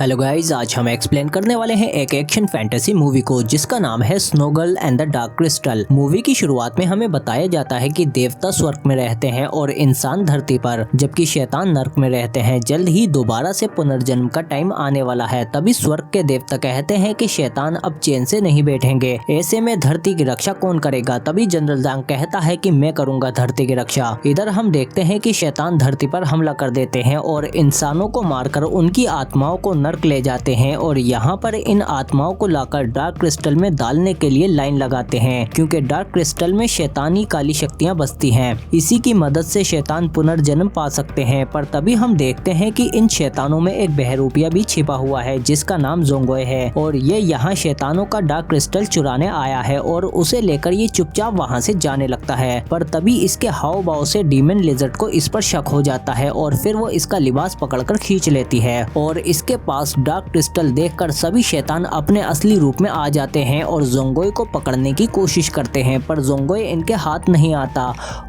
Hello guys, आज हम explain करने वाले हैं एक एक्शन फैंटेसी मूवी को जिसका नाम है snow girl and the dark crystal. Movie की शुरुआत में हमें बताया जाता है कि देवता स्वर्ग में रहते हैं और इंसान धरती पर, जबकि शैतान नर्क में रहते हैं। जल्द ही दोबारा से पुनर्जन्म का टाइम आने वाला है। तभी स्वर्ग के देवता कहते हैं कि शैतान अब चैन से नहीं बैठेंगे, ऐसे में धरती की रक्षा कौन करेगा। तभी जनरल जांग कहता है कि मैं करूंगा धरती की रक्षा। इधर हम देखते हैं कि शैतान धरती पर हमला कर देते हैं और इंसानों को मारकर उनकी आत्माओं को नर्क ले जाते हैं और यहाँ पर इन आत्माओं को लाकर डार्क क्रिस्टल में डालने के लिए लाइन लगाते हैं, क्योंकि डार्क क्रिस्टल में शैतानी काली शक्तियाँ बसती हैं। इसी की मदद से शैतान पुनर्जन्म पा सकते हैं। पर तभी हम देखते हैं कि इन शैतानों में एक बहरूपिया भी छिपा हुआ है जिसका नाम जोंगोए है और ये यहाँ शैतानों का डार्क क्रिस्टल चुराने आया है और उसे लेकर ये चुपचाप वहाँ से जाने लगता है। पर तभी इसके हाव भाव से डीमन लिजर्ड को इस पर शक हो जाता है और फिर वो इसका लिबास पकड़कर खींच लेती है और इसके पास डार्क क्रिस्टल देखकर सभी शैतान अपने असली रूप में आ जाते हैं और जोंगोए को पकड़ने की कोशिश करते हैं। पर जोंगोए इनके हाथ नहीं आता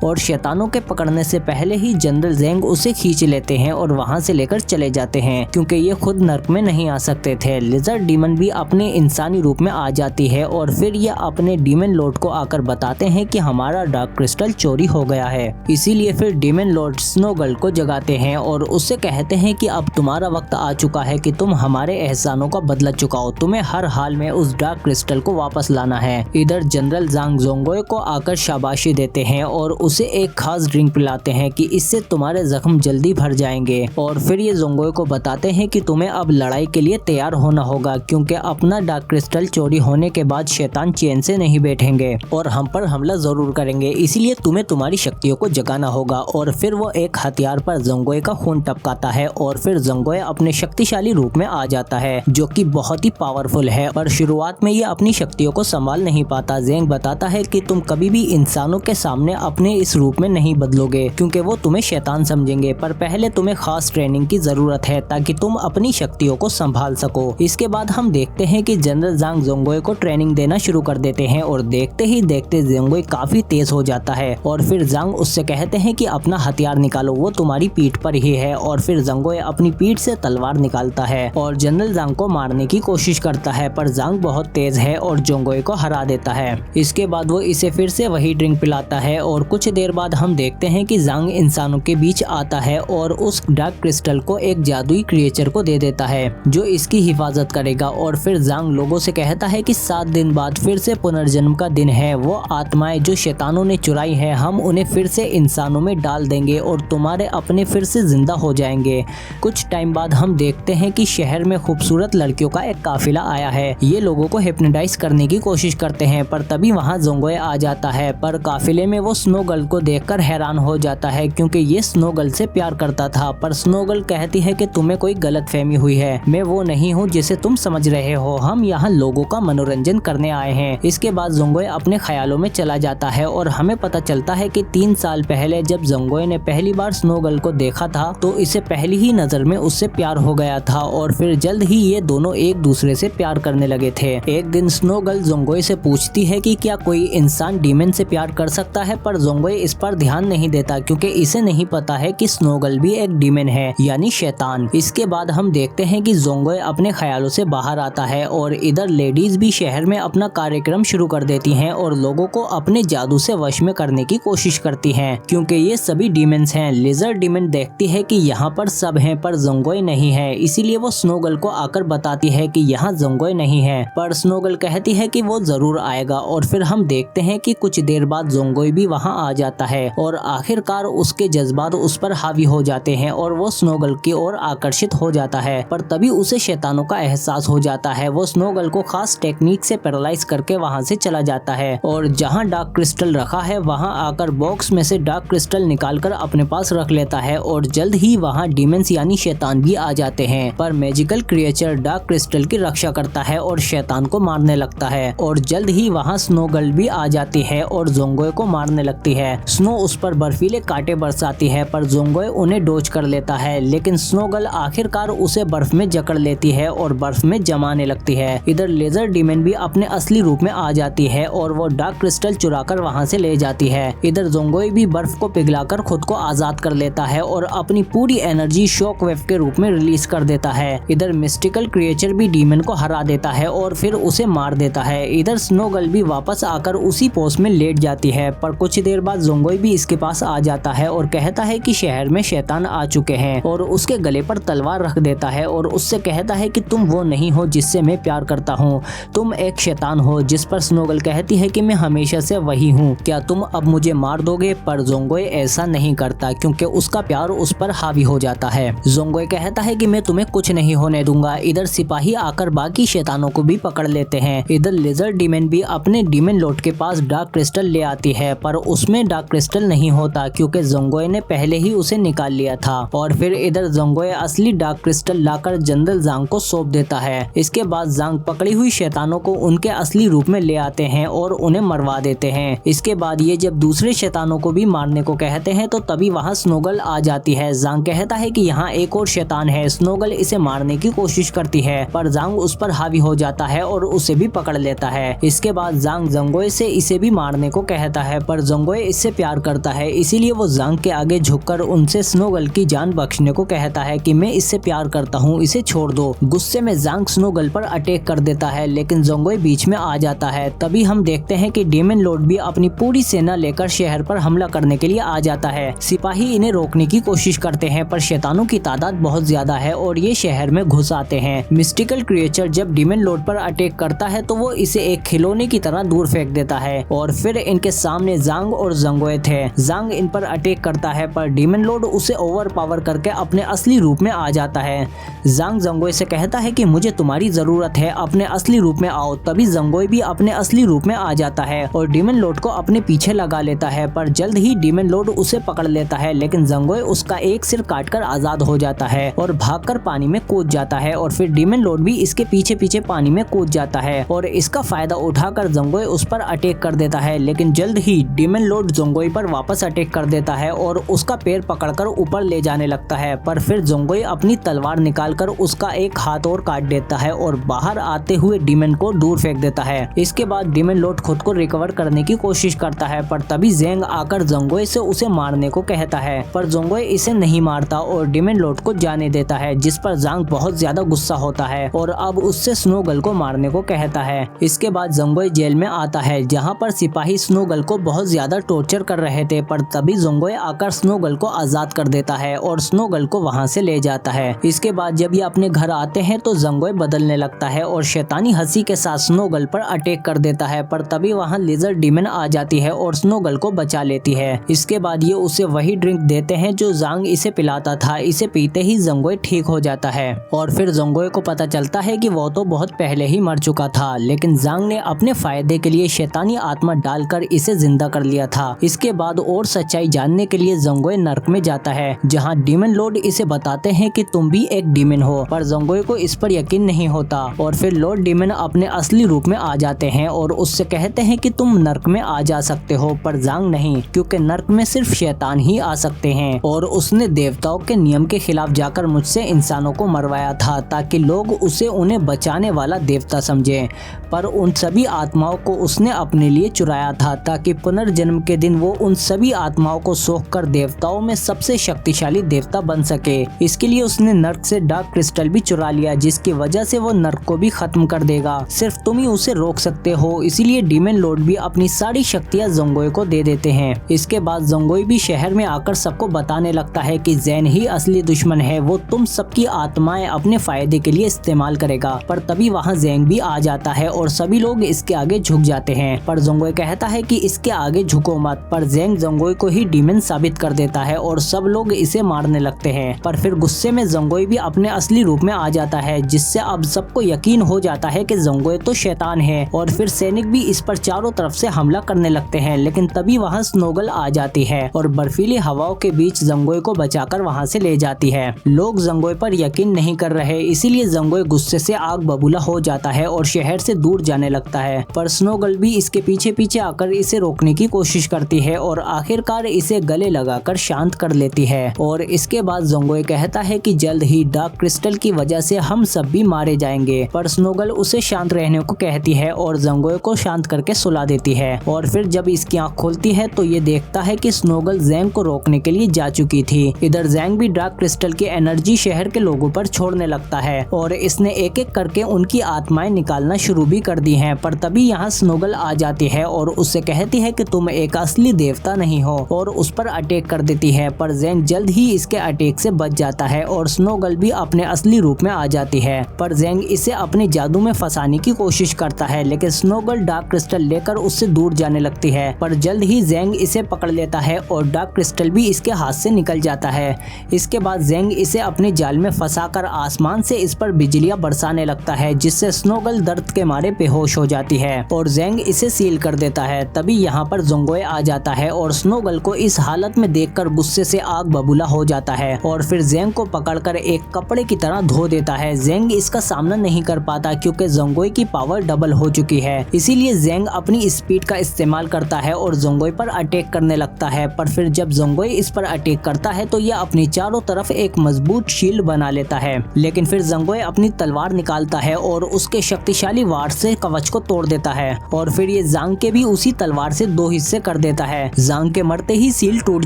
और शैतानों के पकड़ने से पहले ही जनरल ज़ैंग उसे खींच लेते हैं और वहां से लेकर चले जाते हैं, क्योंकि ये खुद नर्क में नहीं आ सकते थे। लिजर्ड डीमन भी अपने इंसानी रूप में आ जाती है और फिर ये अपने डीमन लॉर्ड को आकर बताते हैं कि हमारा डार्क क्रिस्टल चोरी हो गया है। इसीलिए फिर डीमन लॉर्ड स्नो गर्ल को जगाते हैं और उससे कहते हैं कि अब तुम्हारा वक्त आ चुका है कि तुम हमारे एहसानों का बदला चुकाओ। तुम्हें हर हाल में उस डार्क क्रिस्टल को वापस लाना है। इधर जनरल जांग जोंगोए को आकर शाबाशी देते हैं और उसे एक खास ड्रिंक पिलाते हैं कि इससे तुम्हारे जख्म जल्दी भर जाएंगे। और फिर ये जोंगोए को बताते हैं कि तुम्हें अब लड़ाई के लिए तैयार होना होगा, क्योंकि अपना डार्क क्रिस्टल चोरी होने के बाद शैतान चैन से नहीं बैठेंगे और हम पर हमला जरूर करेंगे। इसीलिए तुम्हें तुम्हारी शक्तियों को जगाना होगा। और फिर वो एक हथियार पर जोंगोए का खून टपकाता है और फिर जोंगोए अपने शक्तिशाली रूप में आ जाता है, जो कि बहुत ही पावरफुल है। पर शुरुआत में ये अपनी शक्तियों को संभाल नहीं पाता। ज़ैंग बताता है कि तुम कभी भी इंसानों के सामने अपने इस रूप में नहीं बदलोगे, क्योंकि वो तुम्हें शैतान समझेंगे। पर पहले तुम्हें खास ट्रेनिंग की जरूरत है ताकि तुम अपनी शक्तियों को संभाल सको। इसके बाद हम देखते हैं कि जनरल जांग जोंगोए को ट्रेनिंग देना शुरू कर देते हैं और देखते ही देखते जोंगोए काफी तेज हो जाता है। और फिर जांग उससे कहते हैं कि अपना हथियार निकालो, वो तुम्हारी पीठ पर ही है। और फिर जोंगोए अपनी पीठ से तलवार निकालता है और जनरल जांग को मारने की कोशिश करता है, पर जांग बहुत तेज है और जोंगोए को हरा देता है। इसके बाद वो इसे फिर से वही ड्रिंक पिलाता है और कुछ देर बाद हम देखते हैं कि जांग इंसानों के बीच आता है और उस डार्क क्रिस्टल को एक जादुई क्रिएचर को दे देता है जो इसकी हिफाजत करेगा। और फिर जांग लोगों से कहता है कि 7 दिन बाद फिर से पुनर्जन्म का दिन है। वो आत्माएं जो शैतानों ने चुराई है, हम उन्हें फिर से इंसानों में डाल देंगे और तुम्हारे अपने फिर से जिंदा हो जाएंगे। कुछ टाइम बाद हम देखते हैं कि शहर में खूबसूरत लड़कियों का एक काफिला आया है। ये लोगों को हिप्नोटाइज करने की कोशिश करते हैं, पर तभी वहाँ जोंगोए आ जाता है। पर काफिले में वो स्नो गर्ल को देखकर हैरान हो जाता है, क्योंकि ये स्नो गर्ल से प्यार करता था। पर स्नो गर्ल कहती है कि तुम्हें कोई गलतफहमी हुई है, मैं वो नहीं हूँ जिसे तुम समझ रहे हो। हम यहाँ लोगों का मनोरंजन करने आए हैं। इसके बाद जोंगोए अपने ख्यालों में चला जाता है और हमें पता चलता है कि 3 साल पहले जब जोंगोए ने पहली बार स्नो गर्ल को देखा था तो इसे पहली ही नजर में उससे प्यार हो गया था और फिर जल्द ही ये दोनों एक दूसरे से प्यार करने लगे थे। एक दिन स्नो गर्ल जोंगोए से पूछती है कि क्या कोई इंसान डीमन से प्यार कर सकता है, पर जोंगोए इस पर ध्यान नहीं देता क्योंकि इसे नहीं पता है कि स्नो गर्ल भी एक डीमन है, यानी शैतान। इसके बाद हम देखते हैं कि जोंगोए अपने ख्यालों से बाहर आता है और इधर लेडीज भी शहर में अपना कार्यक्रम शुरू कर देती हैं और लोगों को अपने जादू से वश में करने की कोशिश करती हैं, क्योंकि ये सभी डीमंस हैं। लिजर्ड डीमन देखती है कि यहाँ पर सब हैं पर जोंगोए नहीं है, इसीलिए वो स्नो गर्ल को आकर बताती है कि यहाँ जोंगोए नहीं है। पर स्नो गर्ल कहती है कि वो जरूर आएगा। और फिर हम देखते हैं कि कुछ देर बाद जोंगोए भी वहाँ आ जाता है और आखिरकार उसके जज्बात उस पर हावी हो जाते हैं और वो स्नो गर्ल की ओर आकर्षित हो जाता है। पर तभी उसे शैतानों का एहसास हो जाता है। वो स्नो गर्ल को खास टेक्निक से पैरालाइज करके वहाँ से चला जाता है और जहाँ डार्क क्रिस्टल रखा है वहाँ आकर बॉक्स में से डार्क क्रिस्टल निकालकर अपने पास रख लेता है और जल्द ही वहाँ डीमंस यानी शैतान भी आ जाते हैं। पर मैजिकल क्रिएचर डार्क क्रिस्टल की रक्षा करता है और शैतान को मारने लगता है और जल्द ही वहाँ स्नो गर्ल भी आ जाती है और जोंगोए को मारने लगती है। स्नो उस पर बर्फीले कांटे बरसाती है, पर जोंगोए उन्हें डोज कर लेता है, लेकिन स्नो गर्ल आखिरकार उसे बर्फ में जकड़ लेती है और बर्फ में जमाने लगती है। इधर लेजर डीमन भी अपने असली रूप में आ जाती है और वो डार्क क्रिस्टल चुराकर वहाँ से ले जाती है। इधर जोंगोए भी बर्फ को पिघलाकर खुद को आजाद कर लेता है और अपनी पूरी एनर्जी शॉक वेव के रूप में रिलीज कर देता है। है। इधर मिस्टिकल क्रिएचर भी डीमन को हरा देता है और फिर उसे मार देता है। इधर स्नोगर्ल भी वापस आकर उसी पोस्ट में लेट जाती है, पर कुछ देर बाद जोंगोई भी इसके पास आ जाता है और कहता है कि शहर में शैतान आ चुके हैं और उसके गले पर तलवार रख देता है और उससे कहता है कि तुम वो नहीं हो जिससे मैं प्यार करता हूँ, तुम एक शैतान हो। जिस पर स्नोगर्ल कहती है कि मैं हमेशा से वही हूँ, क्या तुम अब मुझे मार दोगे? पर जोंगोई ऐसा नहीं करता क्योंकि उसका प्यार उस पर हावी हो जाता है। जोंगोई कहता है कि मैं तुम्हें कुछ नहीं होने दूंगा। इधर सिपाही आकर बाकी शैतानों को भी पकड़ लेते हैं। इधर लिजर्ड डीमन भी अपने डीमन लॉर्ड के पास डार्क क्रिस्टल ले आती है, पर उसमें डार्क क्रिस्टल नहीं होता क्योंकि जोंगोई ने पहले ही उसे निकाल लिया था। और फिर इधर जोंगोई असली डार्क क्रिस्टल लाकर जनरल जांग को सौंप देता है। इसके बाद जांग पकड़ी हुई शैतानों को उनके असली रूप में ले आते हैं और उन्हें मरवा देते हैं। इसके बाद ये जब दूसरे शैतानों को भी मारने को कहते हैं तो तभी वहाँ स्नोगर्ल आ जाती है। जांग कहता है कि यहाँ एक और शैतान है। स्नोगर्ल इसे मारने की कोशिश करती है, पर जांग उस पर हावी हो जाता है और उसे भी पकड़ लेता है। इसके बाद जांग जोंगोई से इसे भी मारने को कहता है, पर जोंगोई इससे प्यार करता है, इसीलिए वो जांग के आगे झुककर उनसे स्नोगर्ल की जान बख्शने को कहता है कि मैं इससे प्यार करता हूँ, इसे छोड़ दो। गुस्से में जांग स्नोगर्ल पर अटैक कर देता है, लेकिन जोंगोई बीच में आ जाता है। तभी हम देखते हैं कि डीमन लॉर्ड भी अपनी पूरी सेना लेकर शहर पर हमला करने के लिए आ जाता है। सिपाही इन्हें रोकने की कोशिश करते हैं, पर शैतानों की तादाद बहुत ज्यादा है और ये शहर में घुस आते हैं। मिस्टिकल क्रिएचर जब डीमन लॉर्ड पर अटैक करता है तो वो इसे एक खिलौने की तरह दूर फेंक देता है और फिर इनके सामने जांग और जोंगोई थे। जांग इन पर अटैक करता है, पर डीमन लॉर्ड उसे ओवर पावर करके अपने असली रूप में आ जाता है। जांग जोंगोई से कहता है कि मुझे तुम्हारी जरूरत है, अपने असली रूप में आओ। तभी जोंगोई भी अपने असली रूप में आ जाता है और डीमन लॉर्ड को अपने पीछे लगा लेता है, पर जल्द ही डीमन लॉर्ड उसे पकड़ लेता है, लेकिन जोंगोई उसका एक सिर काटकर आजाद हो जाता है और भागकर पानी में कूद जाता है और फिर डीमन लॉर्ड भी इसके पीछे पीछे पानी में कूद जाता है और इसका फायदा उठाकर जोंगोई उस पर अटैक कर देता है। लेकिन जल्द ही डीमन लॉर्ड जोंगोई पर वापस अटैक कर देता है और उसका पैर पकड़कर ऊपर ले जाने लगता है, पर फिर जोंगोई अपनी तलवार निकालकर उसका एक हाथ और काट देता है और बाहर आते हुए डीमन को दूर फेंक देता है। इसके बाद डीमन लॉर्ड खुद को रिकवर करने की कोशिश करता है, पर तभी ज़ैंग आकर जोंगोई से उसे मारने को कहता है, पर जोंगोई इसे नहीं मारता और डीमन लॉर्ड को जाने देता है, जिस पर जांग बहुत ज्यादा गुस्सा होता है और अब उससे स्नोगर्ल को मारने को कहता है। इसके बाद जोंगोई जेल में आता है, जहाँ पर सिपाही स्नोगर्ल को बहुत ज्यादा टॉर्चर कर रहे थे, पर तभी जोंगोई आकर स्नोगर्ल को आजाद कर देता है और स्नोगर्ल को वहाँ से ले जाता है। इसके बाद जब ये अपने घर आते हैं तो जोंगोई बदलने लगता है और शैतानी हंसी के साथ स्नोगर्ल पर अटैक कर देता है, पर तभी वहाँ लिजर्ड डीमन आ जाती है और स्नोगर्ल को बचा लेती है। इसके बाद ये उसे वही ड्रिंक देते हैं जो जांग इसे पिलाता था। इसे पीते ही जोंगोई ठीक हो जाता है और फिर जोंगोई को पता चलता है कि वो तो बहुत पहले ही मर चुका था, लेकिन जांग ने अपने फायदे के लिए शैतानी आत्मा डालकर इसे जिंदा कर लिया था। इसके बाद और सच्चाई जानने के लिए जोंगोई नर्क में जाता है, जहाँ डीमन लॉर्ड इसे बताते हैं कि तुम भी एक डीमन हो, पर जोंगोई को इस पर यकीन नहीं होता और फिर लॉर्ड डीमन अपने असली रूप में आ जाते हैं और उससे कहते हैं कि तुम नर्क में आ जा सकते हो, पर जांग नहीं, क्योंकि नर्क में सिर्फ शैतान ही आ सकते हैं और उसने देवताओं के नियम के खिलाफ जाकर मुझसे इंसानों को मरवाया था ताकि लोग उसे उन्हें बचाने वाला देवता समझें, पर उन सभी आत्माओं को उसने अपने लिए चुराया था ताकि पुनर्जन्म के दिन वो उन सभी आत्माओं को सोखकर देवताओं में सबसे शक्तिशाली देवता बन सके। इसके लिए उसने नर्क से डार्क क्रिस्टल भी चुरा लिया, जिसकी वजह से वो नर्क को भी खत्म कर देगा। सिर्फ तुम ही उसे रोक सकते हो, इसीलिए डीमन लॉर्ड भी अपनी सारी शक्तियाँ जोंगोई को दे देते हैं। इसके बाद जोंगोई भी शहर में आकर सबको बताने लगता है कि ज़ैन ही असली दुश्मन है, वो तुम सबकी आत्माएं अपने फायदे के लिए इस्तेमाल करेगा। पर तभी वहाँ ज़ैंग भी आ जाता है और सभी लोग इसके आगे झुक जाते हैं, पर जोंगोई कहता है कि इसके आगे झुको मत, पर ज़ैंग जोंगोई को ही डीमन साबित कर देता है और सब लोग इसे मारने लगते हैं। पर फिर गुस्से में जोंगोई भी अपने असली रूप में आ जाता है, जिससे अब सबको यकीन हो जाता है कि जोंगोई तो शैतान है और फिर सैनिक भी इस पर चारों तरफ से हमला करने लगते हैं। लेकिन तभी वहाँ स्नोगर्ल आ जाती है और बर्फीली हवाओं के बीच जोंगोई को बचाकर वहाँ से ले जाती है। लोग जोंगोई पर यकीन नहीं कर रहे, इसीलिए जोंगोई गुस्से से आग बबूला हो जाता है और शहर से दूर जाने लगता है, पर स्नोगर्ल भी इसके पीछे पीछे आकर इसे रोकने की कोशिश करती है और आखिरकार इसे गले लगाकर शांत कर लेती है। और इसके बाद जोंगोई कहता है कि जल्द ही डार्क क्रिस्टल की वजह से हम सब भी मारे जाएंगे, पर स्नोगर्ल उसे शांत रहने को कहती है और जोंगोई को शांत करके सुला देती है। और फिर जब इसकी आँख खुलती है तो ये देखता है कि स्नोगर्ल ज़ैंग को रोकने के लिए जा चुकी थी। इधर ज़ैंग भी डार्क क्रिस्टल की एनर्जी शहर के लोगों लोगों पर छोड़ने लगता है और इसने एक एक करके उनकी आत्माएं निकालना शुरू भी कर दी हैं। पर तभी यहाँ स्नोगल आ जाती है और उससे कहती है कि तुम एक असली देवता नहीं हो और उस पर अटैक कर देती है। पर ज़ैंग जल्द ही इसके अटैक से बच जाता है और स्नोगल भी अपने असली रूप में आ जाती है। पर ज़ैंग इसे अपने जादू में फंसाने की कोशिश करता है, लेकिन स्नोगल डार्क क्रिस्टल लेकर उससे दूर जाने लगती है। पर जल्द ही ज़ैंग इसे पकड़ लेता है और डार्क क्रिस्टल भी इसके हाथ से निकल जाता है। इसके बाद ज़ैंग इसे अपने जाल में फंसाकर आसमान से इस पर बिजलियां बरसाने लगता है, जिससे स्नोगल दर्द के मारे बेहोश हो जाती है और ज़ैंग इसे सील कर देता है। तभी यहाँ पर ज़ोंगोए आ जाता है और स्नोगल को इस हालत में देखकर गुस्से से आग बबूला हो जाता है और फिर ज़ैंग को पकड़कर एक कपड़े की तरह धो देता है। ज़ैंग इसका सामना नहीं कर पाता क्योंकि ज़ोंगोए की पावर डबल हो चुकी है, इसीलिए ज़ैंग अपनी स्पीड का इस्तेमाल करता है और ज़ोंगोए पर अटैक करने लगता है। पर फिर जब ज़ोंगोए इस पर अटैक करता है तो यह अपनी चारों तरफ एक मजबूत शील्ड बना लेता है, लेकिन फिर ज़ोंगोए अपनी तलवार निकालता है और उसके शक्तिशाली वार से कवच को तोड़ देता है और फिर ये ज़ांग के भी उसी तलवार से दो हिस्से कर देता है। ज़ांग के मरते ही सील टूट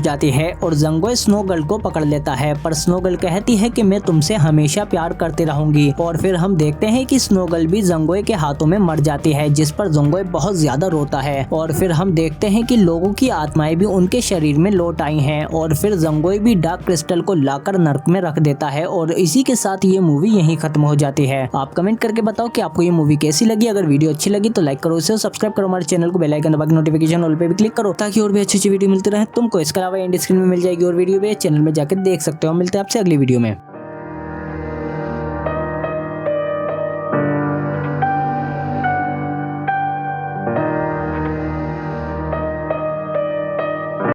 जाती है और ज़ोंगोए स्नोगल को पकड़ लेता है, पर स्नोगल कहती है कि मैं तुमसे हमेशा प्यार करती रहूंगी। और फिर हम देखते हैं कि स्नोगल भी ज़ोंगोए के हाथों में मर जाती है, जिस पर ज़ोंगोए बहुत ज्यादा रोता है। और फिर हम देखते हैं कि लोगों की आत्माएं भी उनके शरीर में लौट आई हैं और फिर ज़ोंगोए भी डार्क क्रिस्टल को लाकर नर्क में रख देता है और इसी के साथ ये मूवी यहीं खत्म हो जाती है। आप कमेंट करके बताओ कि आपको ये मूवी कैसी लगी। अगर वीडियो अच्छी लगी तो लाइक करो, इसे सब्सक्राइब करो, हमारे चैनल को बेल आइकन दबा के नोटिफिकेशन ऑल पे भी क्लिक करो ताकि और भी अच्छी वीडियो मिलती रहे तुमको। इसके अलावा एंड स्क्रीन में मिल जाएगी और वीडियो भी चैनल में जाकर देख सकते हो। मिलते हैं आपसे अगली वीडियो में।